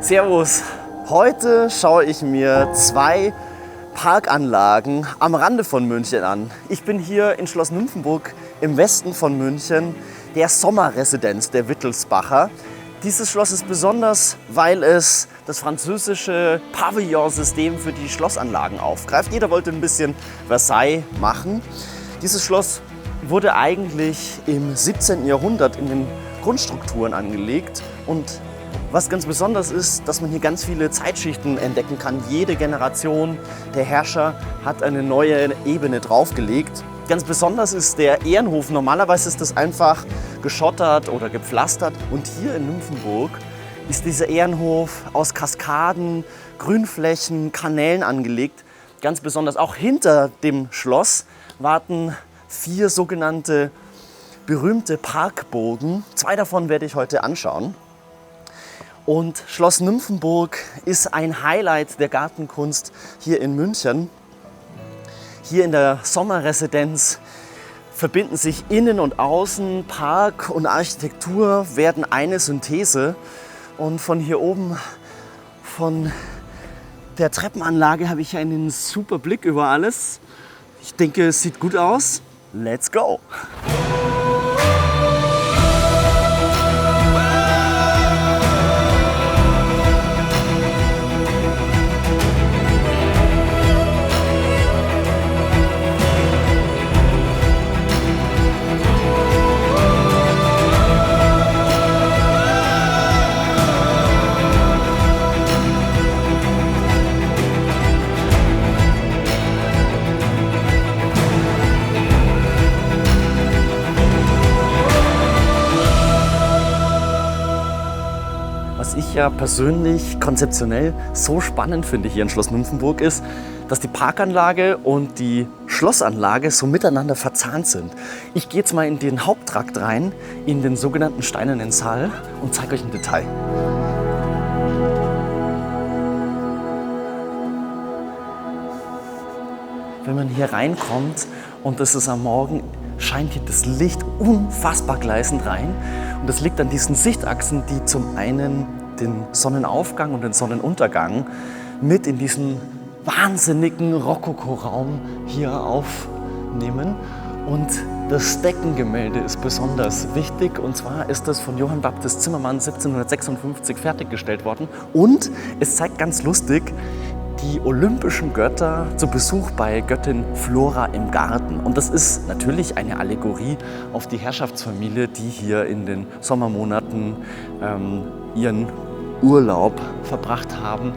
Servus! Heute schaue ich mir zwei Parkanlagen am Rande von München an. Ich bin hier in Schloss Nymphenburg im Westen von München, der Sommerresidenz der Wittelsbacher. Dieses Schloss ist besonders, weil es das französische Pavillonsystem für die Schlossanlagen aufgreift. Jeder wollte ein bisschen Versailles machen. Dieses Schloss wurde eigentlich im 17. Jahrhundert in den Grundstrukturen angelegt. Und was ganz besonders ist, dass man hier ganz viele Zeitschichten entdecken kann. Jede Generation der Herrscher hat eine neue Ebene draufgelegt. Ganz besonders ist der Ehrenhof. Normalerweise ist das einfach geschottert oder gepflastert. Und hier in Nymphenburg ist dieser Ehrenhof aus Kaskaden, Grünflächen, Kanälen angelegt. Ganz besonders auch hinter dem Schloss warten 4 sogenannte berühmte Parkburgen. 2 davon werde ich heute anschauen. Und Schloss Nymphenburg ist ein Highlight der Gartenkunst hier in München. Hier in der Sommerresidenz verbinden sich Innen und Außen, Park und Architektur werden eine Synthese. Und von hier oben, von der Treppenanlage, habe ich einen super Blick über alles. Ich denke, es sieht gut aus. Let's go! Was ich ja persönlich konzeptionell so spannend finde hier in Schloss Nymphenburg ist, dass die Parkanlage und die Schlossanlage so miteinander verzahnt sind. Ich gehe jetzt mal in den Haupttrakt rein, in den sogenannten Steinernen Saal und zeige euch ein Detail. Wenn man hier reinkommt und es ist am Morgen, scheint hier das Licht unfassbar gleißend rein. Und das liegt an diesen Sichtachsen, die zum einen den Sonnenaufgang und den Sonnenuntergang mit in diesen wahnsinnigen Rokoko-Raum hier aufnehmen. Und das Deckengemälde ist besonders wichtig. Und zwar ist das von Johann Baptist Zimmermann 1756 fertiggestellt worden. Und es zeigt ganz lustig die olympischen Götter zu Besuch bei Göttin Flora im Garten. Und das ist natürlich eine Allegorie auf die Herrschaftsfamilie, die hier in den Sommermonaten ihren Urlaub verbracht haben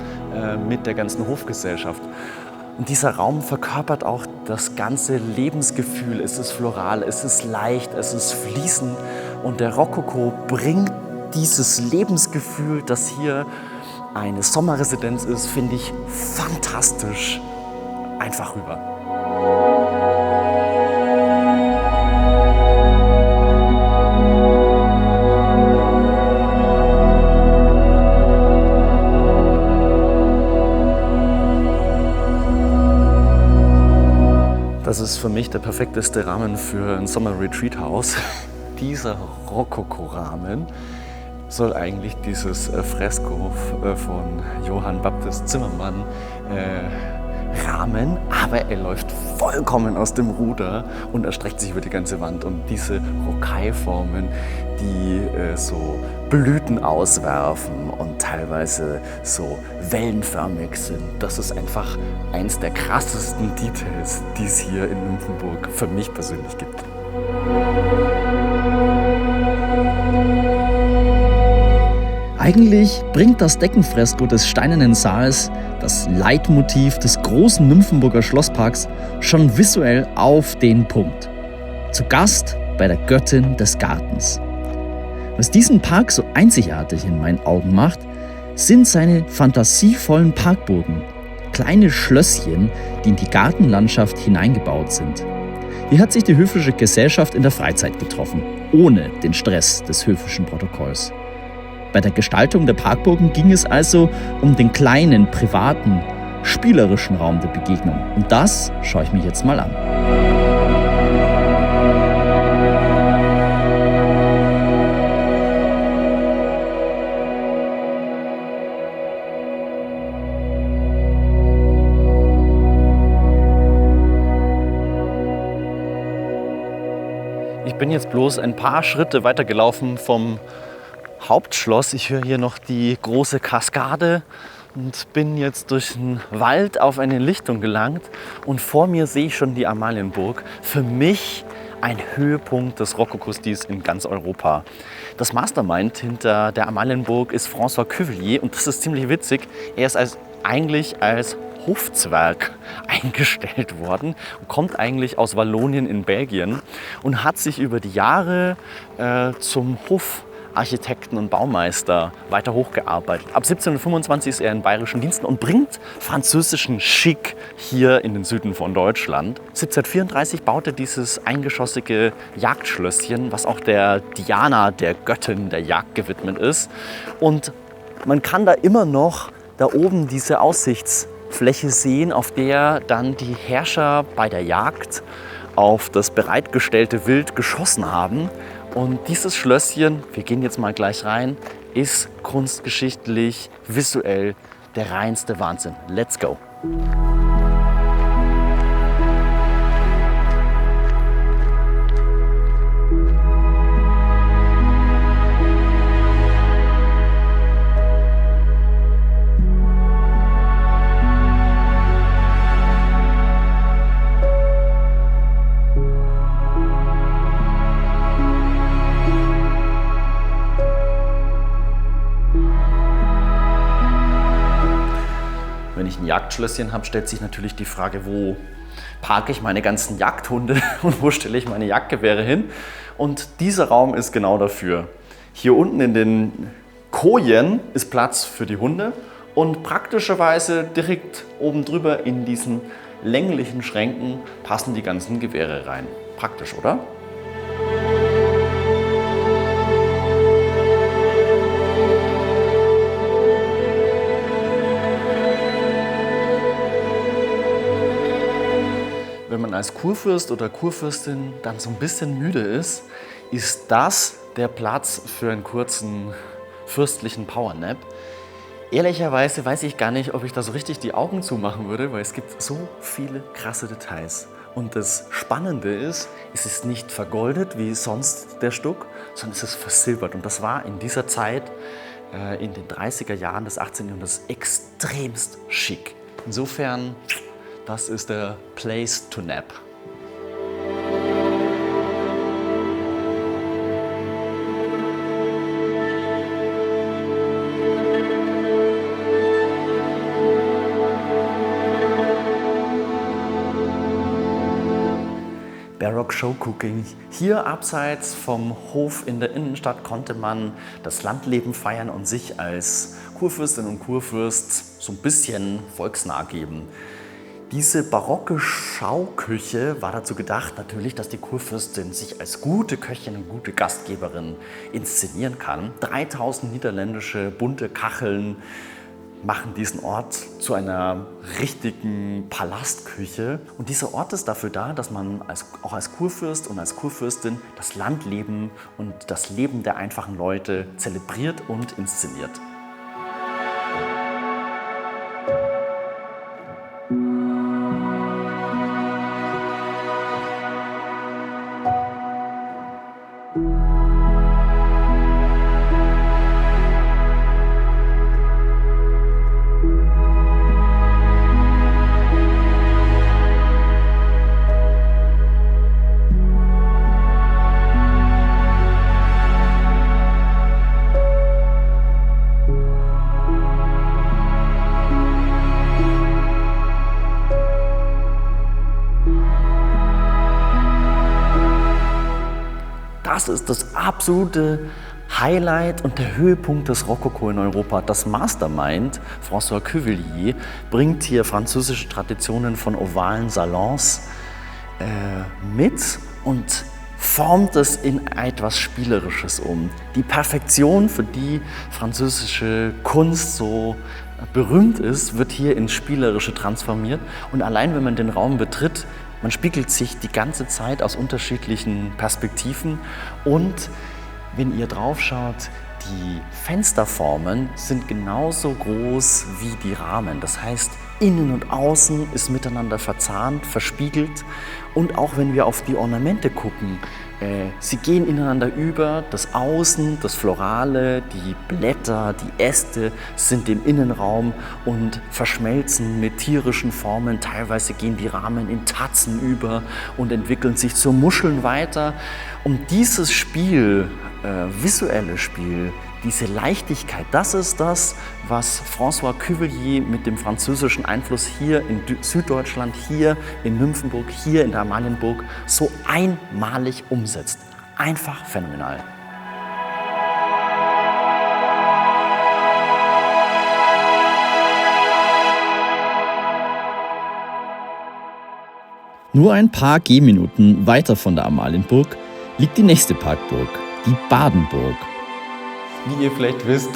mit der ganzen Hofgesellschaft. Und dieser Raum verkörpert auch das ganze Lebensgefühl. Es ist floral, es ist leicht, es ist fließend. Und der Rokoko bringt dieses Lebensgefühl, das hier eine Sommerresidenz ist, finde ich fantastisch einfach rüber. Das ist für mich der perfekteste Rahmen für ein Sommer-Retreat-Haus. Dieser Rokoko-Rahmen soll eigentlich dieses Fresko von Johann Baptist Zimmermann rahmen, aber er läuft vollkommen aus dem Ruder und erstreckt sich über die ganze Wand. Und diese Rocaille-Formen, die so Blüten auswerfen und teilweise so wellenförmig sind, das ist einfach eins der krassesten Details, die es hier in Nymphenburg für mich persönlich gibt. Eigentlich bringt das Deckenfresko des Steinernen Saals, das Leitmotiv des großen Nymphenburger Schlossparks, schon visuell auf den Punkt. Zu Gast bei der Göttin des Gartens. Was diesen Park so einzigartig in meinen Augen macht, sind seine fantasievollen Parkburgen, kleine Schlösschen, die in die Gartenlandschaft hineingebaut sind. Hier hat sich die höfische Gesellschaft in der Freizeit getroffen, ohne den Stress des höfischen Protokolls. Bei der Gestaltung der Parkburgen ging es also um den kleinen, privaten, spielerischen Raum der Begegnung. Und das schaue ich mir jetzt mal an. Ich bin jetzt bloß ein paar Schritte weitergelaufen vom Hauptschloss. Ich höre hier noch die große Kaskade und bin jetzt durch den Wald auf eine Lichtung gelangt. Und vor mir sehe ich schon die Amalienburg. Für mich ein Höhepunkt des Rokokostils in ganz Europa. Das Mastermind hinter der Amalienburg ist François Cuvillier und das ist ziemlich witzig. Er ist eigentlich als Hofzwerg eingestellt worden und kommt eigentlich aus Wallonien in Belgien und hat sich über die Jahre zum Hofarchitekten und Baumeister weiter hochgearbeitet. Ab 1725 ist er in bayerischen Diensten und bringt französischen Chic hier in den Süden von Deutschland. 1734 baut er dieses eingeschossige Jagdschlösschen, was auch der Diana, der Göttin der Jagd, gewidmet ist. Und man kann da immer noch da oben diese Aussichtsfläche sehen, auf der dann die Herrscher bei der Jagd auf das bereitgestellte Wild geschossen haben. Und dieses Schlösschen, wir gehen jetzt mal gleich rein, ist kunstgeschichtlich, visuell der reinste Wahnsinn. Let's go! Wenn ich ein Jagdschlösschen habe, stellt sich natürlich die Frage, wo parke ich meine ganzen Jagdhunde und wo stelle ich meine Jagdgewehre hin? Und dieser Raum ist genau dafür. Hier unten in den Kojen ist Platz für die Hunde und praktischerweise direkt oben drüber in diesen länglichen Schränken passen die ganzen Gewehre rein. Praktisch, oder? Wenn man als Kurfürst oder Kurfürstin dann so ein bisschen müde ist, ist das der Platz für einen kurzen fürstlichen Powernap. Ehrlicherweise weiß ich gar nicht, ob ich da so richtig die Augen zumachen würde, weil es gibt so viele krasse Details. Und das Spannende ist, es ist nicht vergoldet wie sonst der Stuck, sondern es ist versilbert. Und das war in dieser Zeit, in den 30er Jahren des 18. Jahrhunderts, extremst schick. Insofern, das ist der Place to Nap. Baroque Show Cooking. Hier abseits vom Hof in der Innenstadt konnte man das Landleben feiern und sich als Kurfürstin und Kurfürst so ein bisschen volksnah geben. Diese barocke Schauküche war dazu gedacht, natürlich, dass die Kurfürstin sich als gute Köchin und gute Gastgeberin inszenieren kann. 3000 niederländische bunte Kacheln machen diesen Ort zu einer richtigen Palastküche. Und dieser Ort ist dafür da, dass man auch als Kurfürst und als Kurfürstin das Landleben und das Leben der einfachen Leute zelebriert und inszeniert. Das ist das absolute Highlight und der Höhepunkt des Rokoko in Europa. Das Mastermind, François Cuvillier, bringt hier französische Traditionen von ovalen Salons mit und formt es in etwas Spielerisches um. Die Perfektion, für die französische Kunst so berühmt ist, wird hier ins Spielerische transformiert. Und allein wenn man den Raum betritt, man spiegelt sich die ganze Zeit aus unterschiedlichen Perspektiven und wenn ihr drauf schaut, die Fensterformen sind genauso groß wie die Rahmen. Das heißt, innen und außen ist miteinander verzahnt, verspiegelt und auch wenn wir auf die Ornamente gucken, Sie gehen ineinander über, das Außen, das Florale, die Blätter, die Äste sind im Innenraum und verschmelzen mit tierischen Formen. Teilweise gehen die Rahmen in Tatzen über und entwickeln sich zu Muscheln weiter. Und dieses Spiel, visuelle Spiel, diese Leichtigkeit, das ist das, was François Cuvilliés mit dem französischen Einfluss hier in Süddeutschland, hier in Nymphenburg, hier in der Amalienburg so einmalig umsetzt. Einfach phänomenal. Nur ein paar Gehminuten weiter von der Amalienburg liegt die nächste Parkburg, die Badenburg. Wie ihr vielleicht wisst,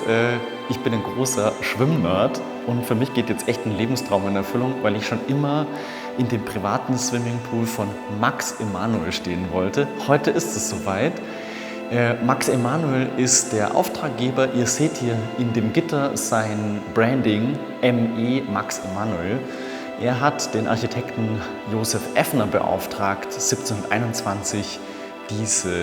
ich bin ein großer Schwimmnerd und für mich geht jetzt echt ein Lebenstraum in Erfüllung, weil ich schon immer in dem privaten Swimmingpool von Max Emanuel stehen wollte. Heute ist es soweit. Max Emanuel ist der Auftraggeber. Ihr seht hier in dem Gitter sein Branding ME Max Emanuel. Er hat den Architekten Josef Effner beauftragt, 1721 diese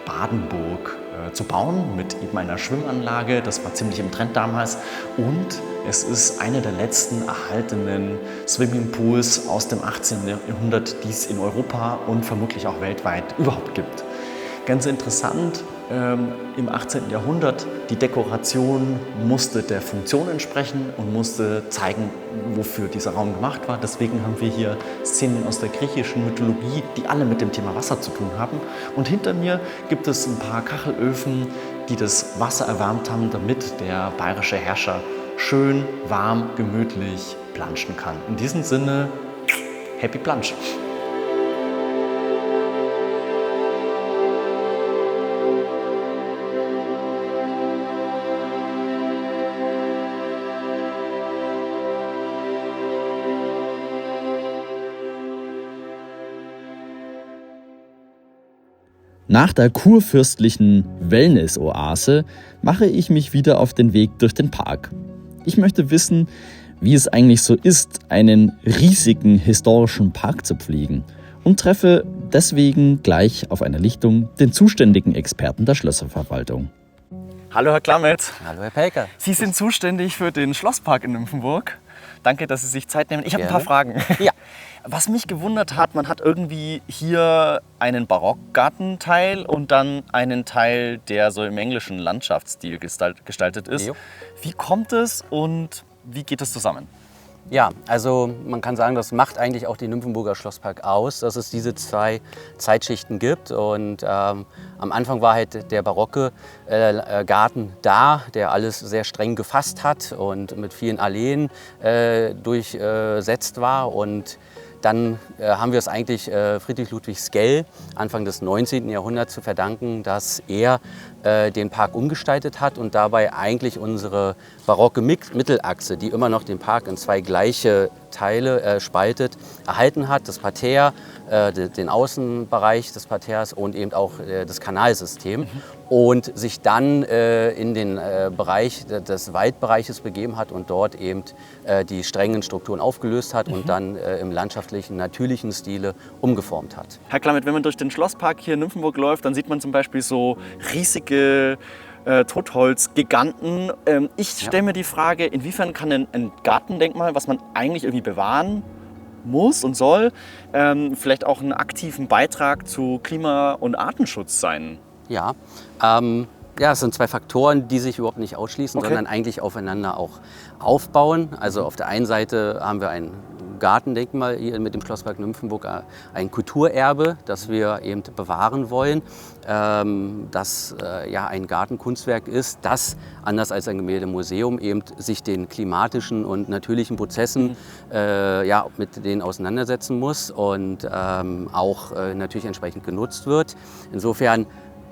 Badenburg zu bauen mit eben einer Schwimmanlage. Das war ziemlich im Trend damals und es ist einer der letzten erhaltenen Swimmingpools aus dem 18. Jahrhundert, die es in Europa und vermutlich auch weltweit überhaupt gibt. Ganz interessant, im 18. Jahrhundert, die Dekoration musste der Funktion entsprechen und musste zeigen, wofür dieser Raum gemacht war. Deswegen haben wir hier Szenen aus der griechischen Mythologie, die alle mit dem Thema Wasser zu tun haben. Und hinter mir gibt es ein paar Kachelöfen, die das Wasser erwärmt haben, damit der bayerische Herrscher schön, warm, gemütlich planschen kann. In diesem Sinne, Happy Plansch! Nach der kurfürstlichen Wellness-Oase mache ich mich wieder auf den Weg durch den Park. Ich möchte wissen, wie es eigentlich so ist, einen riesigen historischen Park zu pflegen und treffe deswegen gleich auf einer Lichtung den zuständigen Experten der Schlösserverwaltung. Hallo Herr Klammet. Hallo Herr Pelker. Sie sind zuständig für den Schlosspark in Nymphenburg. Danke, dass Sie sich Zeit nehmen. Ich habe ein paar Fragen. Ja. Was mich gewundert hat, man hat irgendwie hier einen Barockgartenteil und dann einen Teil, der so im englischen Landschaftsstil gestaltet ist. Jo. Wie kommt es und wie geht es zusammen? Ja, also man kann sagen, das macht eigentlich auch den Nymphenburger Schlosspark aus, dass es diese zwei Zeitschichten gibt. Und am Anfang war halt der barocke Garten da, der alles sehr streng gefasst hat und mit vielen Alleen durchsetzt war. Und dann haben wir es eigentlich Friedrich Ludwig Sckell Anfang des 19. Jahrhunderts zu verdanken, dass er den Park umgestaltet hat und dabei eigentlich unsere barocke Mittelachse, die immer noch den Park in zwei gleiche Teile spaltet, erhalten hat. Das Parterre, den Außenbereich des Parterres und eben auch das Kanalsystem. Und sich dann in den Bereich des Waldbereiches begeben hat und dort eben die strengen Strukturen aufgelöst hat und dann im landschaftlichen, natürlichen Stile umgeformt hat. Herr Klammet, wenn man durch den Schlosspark hier in Nymphenburg läuft, dann sieht man zum Beispiel so riesige Totholzgiganten. Ich stelle mir die Frage, inwiefern kann ein Gartendenkmal, was man eigentlich irgendwie bewahren muss und soll, vielleicht auch einen aktiven Beitrag zu Klima- und Artenschutz sein? Ja, ja, es sind zwei Faktoren, die sich überhaupt nicht ausschließen, sondern eigentlich aufeinander auch aufbauen. Also auf der einen Seite haben wir ein Gartendenkmal hier mit dem Schlosspark Nymphenburg, ein Kulturerbe, das wir eben bewahren wollen, das ja ein Gartenkunstwerk ist, das anders als ein Gemäldemuseum eben sich den klimatischen und natürlichen Prozessen ja, mit denen auseinandersetzen muss und auch natürlich entsprechend genutzt wird. Insofern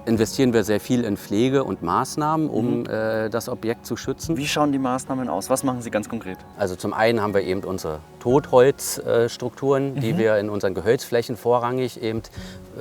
investieren wir sehr viel in Pflege und Maßnahmen, um das Objekt zu schützen. Wie schauen die Maßnahmen aus? Was machen Sie ganz konkret? Also zum einen haben wir eben unsere Totholzstrukturen, die wir in unseren Gehölzflächen vorrangig eben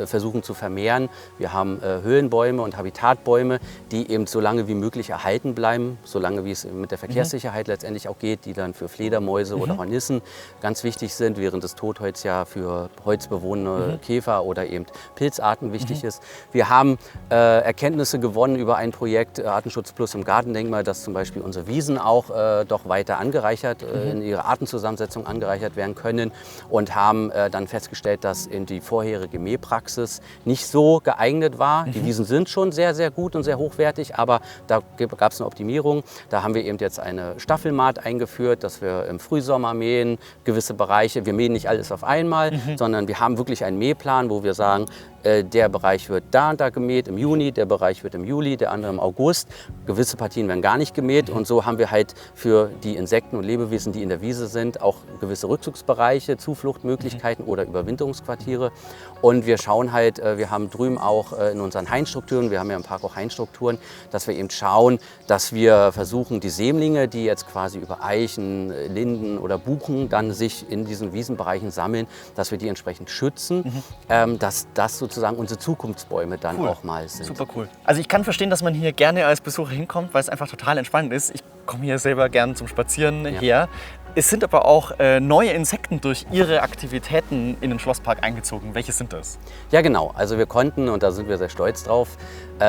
versuchen zu vermehren. Wir haben Höhlenbäume und Habitatbäume, die eben so lange wie möglich erhalten bleiben, so lange wie es mit der Verkehrssicherheit letztendlich auch geht, die dann für Fledermäuse oder Hornissen ganz wichtig sind, während das Totholz ja für holzbewohnende Käfer oder eben Pilzarten wichtig ist. Wir haben Erkenntnisse gewonnen über ein Projekt Artenschutz Plus im Gartendenkmal, dass zum Beispiel unsere Wiesen auch doch weiter angereichert, in ihrer Artenzusammensetzung angereichert werden können und haben dann festgestellt, dass in die vorherige Mähpraxis nicht so geeignet war. Die Wiesen sind schon sehr, sehr gut und sehr hochwertig, aber da gab es eine Optimierung. Da haben wir eben jetzt eine Staffelmaat eingeführt, dass wir im Frühsommer mähen, gewisse Bereiche. Wir mähen nicht alles auf einmal, sondern wir haben wirklich einen Mähplan, wo wir sagen, der Bereich wird da und da gemäht im Juni, der Bereich wird im Juli, der andere im August. Gewisse Partien werden gar nicht gemäht und so haben wir halt für die Insekten und Lebewesen, die in der Wiese sind, auch gewisse Rückzugsbereiche, Zufluchtmöglichkeiten oder Überwinterungsquartiere. Und wir schauen halt, wir haben drüben auch in unseren Hainstrukturen, wir haben ja im Park auch Hainstrukturen, dass wir eben schauen, dass wir versuchen, die Sämlinge, die jetzt quasi über Eichen, Linden oder Buchen dann sich in diesen Wiesenbereichen sammeln, dass wir die entsprechend schützen, dass das sozusagen unsere Zukunftsbäume dann auch mal sind. Super cool. Also ich kann verstehen, dass man hier gerne als Besucher hinkommt, weil es einfach total entspannend ist. Ich komme hier selber gerne zum Spazieren her. Es sind aber auch neue Insekten durch Ihre Aktivitäten in den Schlosspark eingezogen. Welche sind das? Ja genau, also wir konnten, und da sind wir sehr stolz drauf,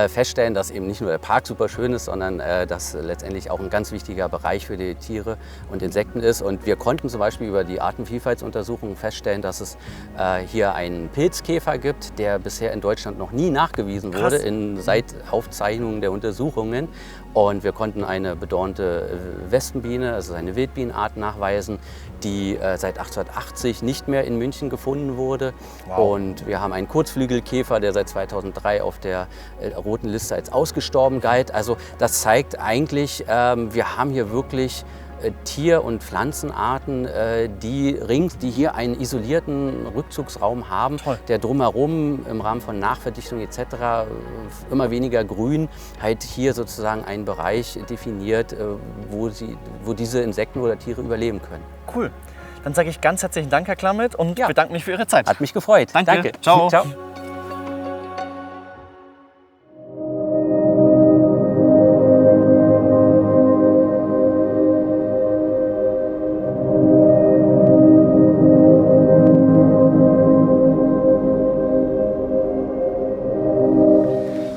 feststellen, dass eben nicht nur der Park super schön ist, sondern dass letztendlich auch ein ganz wichtiger Bereich für die Tiere und Insekten ist. Und wir konnten zum Beispiel über die Artenvielfaltsuntersuchung feststellen, dass es hier einen Pilzkäfer gibt, der bisher in Deutschland noch nie nachgewiesen wurde, seit Aufzeichnungen der Untersuchungen. Und wir konnten eine bedornte Wespenbiene, also eine Wildbienenart, nachweisen, die seit 1880 nicht mehr in München gefunden wurde. Wow. Und wir haben einen Kurzflügelkäfer, der seit 2003 auf der roten Liste als ausgestorben galt. Also das zeigt eigentlich, wir haben hier wirklich Tier- und Pflanzenarten, die hier einen isolierten Rückzugsraum haben, der drumherum im Rahmen von Nachverdichtung etc. immer weniger Grün halt hier sozusagen einen Bereich definiert, wo diese Insekten oder Tiere überleben können. Cool. Dann sage ich ganz herzlichen Dank, Herr Klammet, und bedanke mich für Ihre Zeit. Hat mich gefreut. Danke. Ciao. Ciao.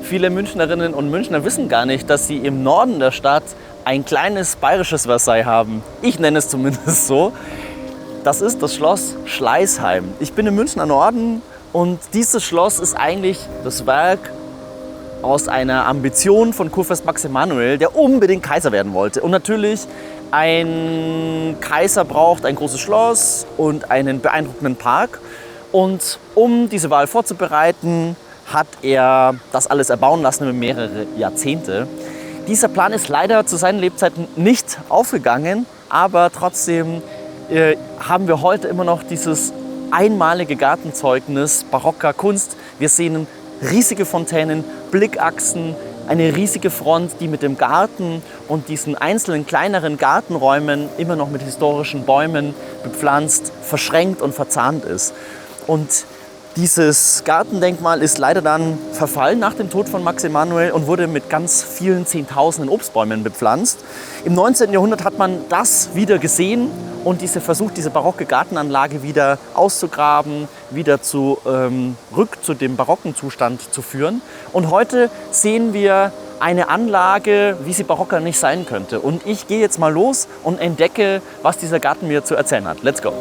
Viele Münchnerinnen und Münchner wissen gar nicht, dass sie im Norden der Stadt ein kleines bayerisches Versailles haben. Ich nenne es zumindest so. Das ist das Schloss Schleißheim. Ich bin im Münchner Norden und dieses Schloss ist eigentlich das Werk aus einer Ambition von Kurfürst Max Emanuel, der unbedingt Kaiser werden wollte. Und natürlich, ein Kaiser braucht ein großes Schloss und einen beeindruckenden Park. Und um diese Wahl vorzubereiten, hat er das alles erbauen lassen über mehrere Jahrzehnte. Dieser Plan ist leider zu seinen Lebzeiten nicht aufgegangen, aber trotzdem haben wir heute immer noch dieses einmalige Gartenzeugnis barocker Kunst. Wir sehen riesige Fontänen, Blickachsen, eine riesige Front, die mit dem Garten und diesen einzelnen kleineren Gartenräumen immer noch mit historischen Bäumen bepflanzt, verschränkt und verzahnt ist. Und dieses Gartendenkmal ist leider dann verfallen nach dem Tod von Max Emanuel und wurde mit ganz vielen Zehntausenden Obstbäumen bepflanzt. Im 19. Jahrhundert hat man das wieder gesehen und versucht, diese barocke Gartenanlage wieder auszugraben, wieder zurück zu dem barocken Zustand zu führen. Und heute sehen wir eine Anlage, wie sie barocker nicht sein könnte. Und ich gehe jetzt mal los und entdecke, was dieser Garten mir zu erzählen hat. Let's go!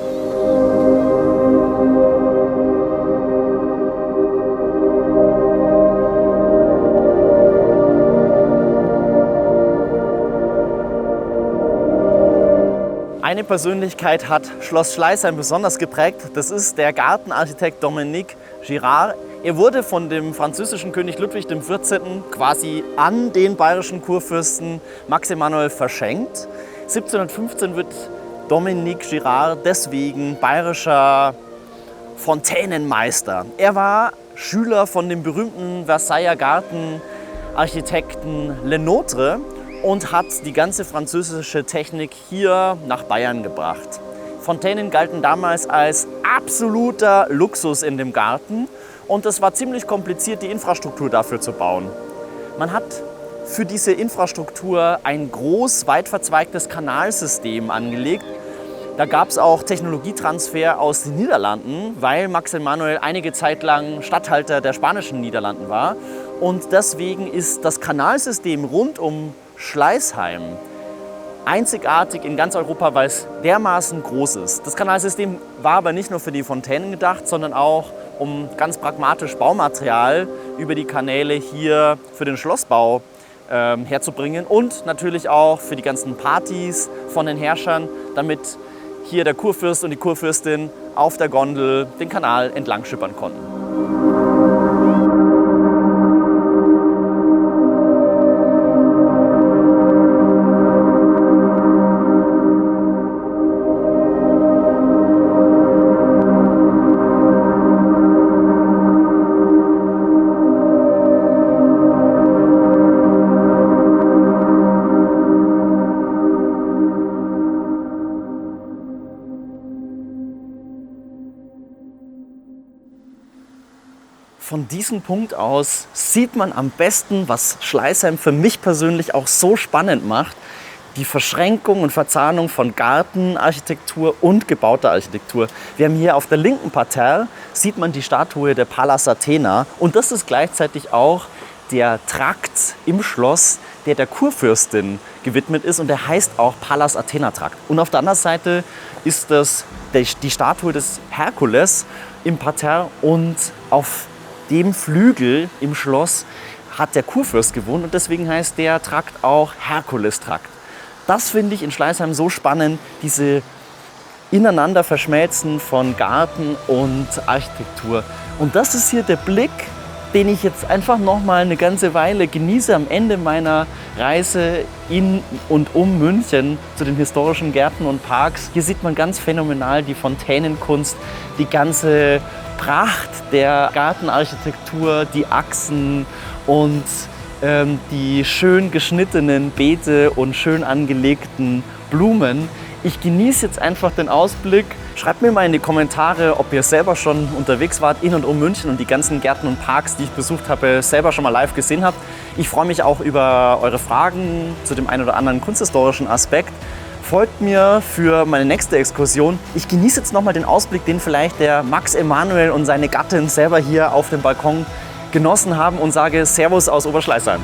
Eine Persönlichkeit hat Schloss Schleißheim besonders geprägt. Das ist der Gartenarchitekt Dominique Girard. Er wurde von dem französischen König Ludwig XIV. Quasi an den bayerischen Kurfürsten Max Emanuel verschenkt. 1715 wird Dominique Girard deswegen bayerischer Fontänenmeister. Er war Schüler von dem berühmten Versailler Gartenarchitekten Lenôtre und hat die ganze französische Technik hier nach Bayern gebracht. Fontänen galten damals als absoluter Luxus in dem Garten und es war ziemlich kompliziert, die Infrastruktur dafür zu bauen. Man hat für diese Infrastruktur ein groß, weit verzweigtes Kanalsystem angelegt. Da gab es auch Technologietransfer aus den Niederlanden, weil Max Emanuel einige Zeit lang Statthalter der spanischen Niederlanden war. Und deswegen ist das Kanalsystem rund um Schleißheim einzigartig in ganz Europa, weil es dermaßen groß ist. Das Kanalsystem war aber nicht nur für die Fontänen gedacht, sondern auch um ganz pragmatisch Baumaterial über die Kanäle hier für den Schlossbau herzubringen und natürlich auch für die ganzen Partys von den Herrschern, damit hier der Kurfürst und die Kurfürstin auf der Gondel den Kanal entlang schippern konnten. Von diesem Punkt aus sieht man am besten, was Schleißheim für mich persönlich auch so spannend macht, die Verschränkung und Verzahnung von Gartenarchitektur und gebauter Architektur. Wir haben hier auf der linken Parterre, sieht man die Statue der Pallas Athena und das ist gleichzeitig auch der Trakt im Schloss, der der Kurfürstin gewidmet ist und der heißt auch Pallas Athena Trakt. Und auf der anderen Seite ist das die Statue des Herkules im Parterre und auf dem Flügel im Schloss hat der Kurfürst gewohnt und deswegen heißt der Trakt auch Herkulestrakt. Das finde ich in Schleißheim so spannend, diese ineinander Verschmelzen von Garten und Architektur. Und das ist hier der Blick, den ich jetzt einfach noch mal eine ganze Weile genieße am Ende meiner Reise in und um München zu den historischen Gärten und Parks. Hier sieht man ganz phänomenal die Fontänenkunst, die ganze Pracht der Gartenarchitektur, die Achsen und die schön geschnittenen Beete und schön angelegten Blumen. Ich genieße jetzt einfach den Ausblick. Schreibt mir mal in die Kommentare, ob ihr selber schon unterwegs wart in und um München und die ganzen Gärten und Parks, die ich besucht habe, selber schon mal live gesehen habt. Ich freue mich auch über eure Fragen zu dem einen oder anderen kunsthistorischen Aspekt. Folgt mir für meine nächste Exkursion. Ich genieße jetzt nochmal den Ausblick, den vielleicht der Max Emanuel und seine Gattin selber hier auf dem Balkon genossen haben und sage Servus aus Oberschleißheim.